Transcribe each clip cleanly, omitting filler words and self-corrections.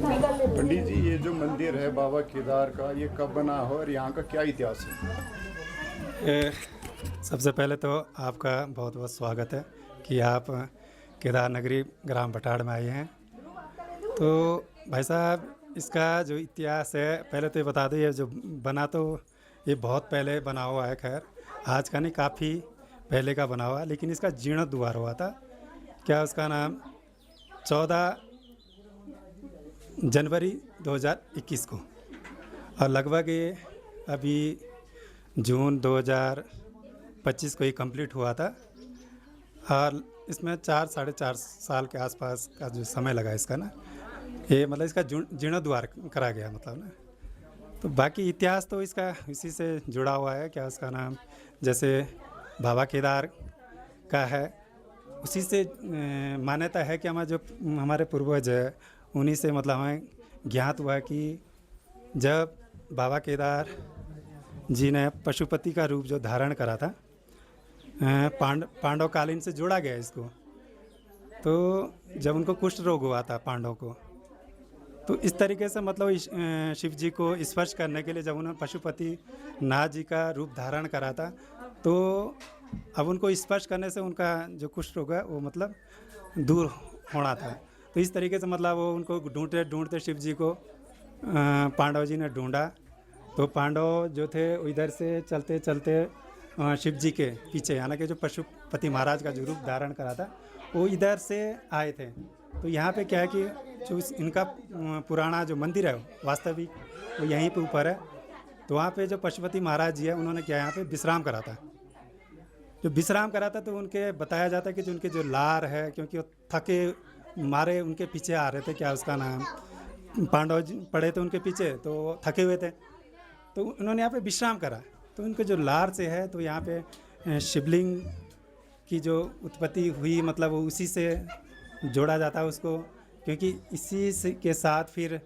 पंडित जी, ये जो मंदिर है बाबा केदार का, ये कब बना हो और यहाँ का क्या इतिहास है? सबसे पहले तो आपका बहुत बहुत स्वागत है कि आप केदार नगरी ग्राम भटाड़ में आए हैं। तो भाई साहब, इसका जो इतिहास है पहले तो ये बता दें, ये जो बना तो ये बहुत पहले बना हुआ है। खैर, आज का नहीं, काफ़ी पहले का बना हुआ है, लेकिन इसका जीर्णोद्धार हुआ था। क्या उसका नाम 14 जनवरी 2021 को, और लगभग ये अभी जून 2025 को ही कंप्लीट हुआ था। और इसमें 4 साढ़े 4 साल के आसपास का जो समय लगा इसका ना, ये मतलब इसका जीर्णोद्धार करा गया मतलब ना। तो बाकी इतिहास तो इसका इसी से जुड़ा हुआ है। क्या उसका नाम, जैसे बाबा केदार का है, उसी से मान्यता है कि हमारे पूर्वज है, उन्हीं से मतलब हमें ज्ञात हुआ कि जब बाबा केदार जी ने पशुपति का रूप जो धारण करा था, पांडव कालीन से जोड़ा गया इसको। तो जब उनको कुष्ठ रोग हुआ था पांडव को, तो इस तरीके से मतलब शिव जी को स्पर्श करने के लिए जब उन्होंने पशुपति नाथ जी का रूप धारण करा था, तो अब उनको स्पर्श करने से उनका जो कुष्ठ रोग है वो मतलब दूर होना था। तो इस तरीके से मतलब वो उनको ढूंढते ढूंढते शिव जी को पांडव जी ने ढूंढा। तो पांडव जो थे इधर से चलते चलते शिव जी के पीछे, यानी कि जो पशुपति महाराज का जो रूप धारण करा था वो इधर से आए थे। तो यहाँ पे क्या है कि जो इनका पुराना जो मंदिर है वास्तविक वो यहीं पे ऊपर है। तो वहाँ पे जो पशुपति महाराज जी है, उन्होंने क्या यहाँ पे विश्राम करा था। जो विश्राम करा था तो उनके बताया जाता है कि जो उनके जो लार है, क्योंकि वो थके मारे उनके पीछे आ रहे थे, क्या उसका नाम, पांडव जी पड़े थे उनके पीछे, तो थके हुए थे, तो उन्होंने यहाँ पे विश्राम करा। तो उनके जो लार से है, तो यहाँ पे शिवलिंग की जो उत्पत्ति हुई, मतलब वो उसी से जोड़ा जाता है उसको, क्योंकि इसी से के साथ फिर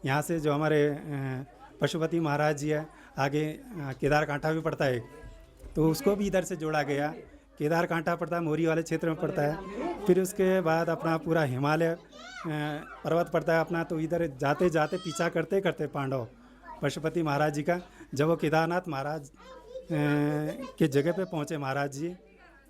यहाँ से जो हमारे पशुपति महाराज जी है, आगे केदार कांठा भी पड़ता है, तो उसको भी इधर से जोड़ा गया। केदार कांठा पड़ता है, मोरी वाले क्षेत्र में पड़ता है। फिर उसके बाद अपना पूरा हिमालय पर्वत पड़ता है अपना। तो इधर जाते जाते पीछा करते करते पांडव पशुपति महाराज जी का, जब वो केदारनाथ महाराज के जगह पे पहुँचे महाराज जी,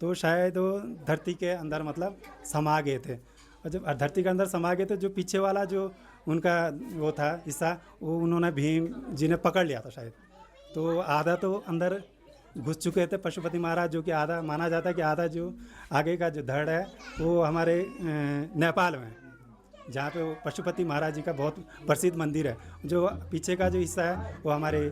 तो शायद वो धरती के अंदर मतलब समा गए थे। और जब धरती के अंदर समा गए, तो जो पीछे वाला जो उनका वो था हिस्सा, वो उन्होंने भीम जी ने पकड़ लिया था शायद। तो आधा तो अंदर घुस चुके थे पशुपति महाराज, जो कि आधा माना जाता है कि आधा जो आगे का जो धड़ है वो हमारे नेपाल में, जहाँ पे वो पशुपति महाराज जी का बहुत प्रसिद्ध मंदिर है। जो पीछे का जो हिस्सा है वो हमारे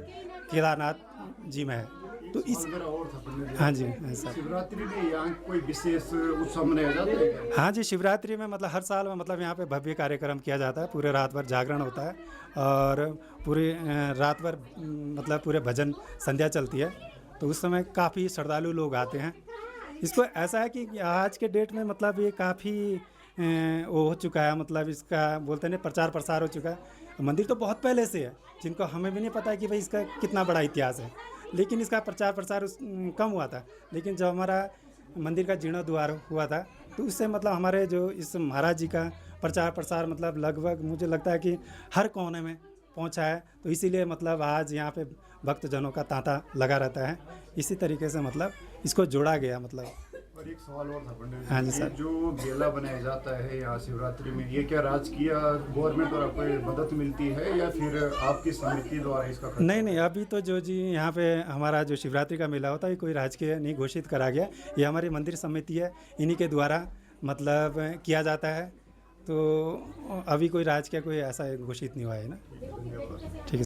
केदारनाथ जी में है। तो इस और था हाँ जी, ऐसा। शिवरात्रि में यहाँ कोई विशेष उत्सव मनाया जाता है क्या? हाँ जी, शिवरात्रि में मतलब हर साल में मतलब यहाँ पे भव्य कार्यक्रम किया जाता है। पूरे रात भर जागरण होता है और पूरी रात भर मतलब पूरे भजन संध्या चलती है। तो उस समय काफ़ी श्रद्धालु लोग आते हैं। इसको ऐसा है कि आज के डेट में मतलब ये काफ़ी वो हो चुका है, मतलब इसका बोलते हैं प्रचार प्रसार हो चुका है। मंदिर तो बहुत पहले से है, जिनको हमें भी नहीं पता है कि भाई इसका कितना बड़ा इतिहास है, लेकिन इसका प्रचार प्रसार कम हुआ था। लेकिन जब हमारा मंदिर का जीर्णोद्धार हुआ था, तो उससे मतलब हमारे जो इस महाराज जी का प्रचार प्रसार मतलब लगभग मुझे लगता है कि हर कोने में पहुंचा है। तो इसीलिए मतलब आज यहाँ पे भक्तजनों का तांता लगा रहता है। इसी तरीके से मतलब इसको जोड़ा गया मतलब। और एक सवाल और था पंडित हाँ जी जी, सर। ये जो मेला बनाया जाता है यहाँ शिवरात्रि में, ये क्या राजकीय गवर्नमेंट द्वारा कोई मदद मिलती है या फिर आपकी समिति द्वारा इसका खर्च? नहीं नहीं, अभी तो जो जी यहाँ पे हमारा जो शिवरात्रि का मेला होता है, ये कोई राजकीय नहीं घोषित करा गया। ये हमारी मंदिर समिति है, इन्हीं के द्वारा मतलब किया जाता है। तो अभी कोई राजकीय कोई ऐसा घोषित नहीं हुआ है ना। ठीक है।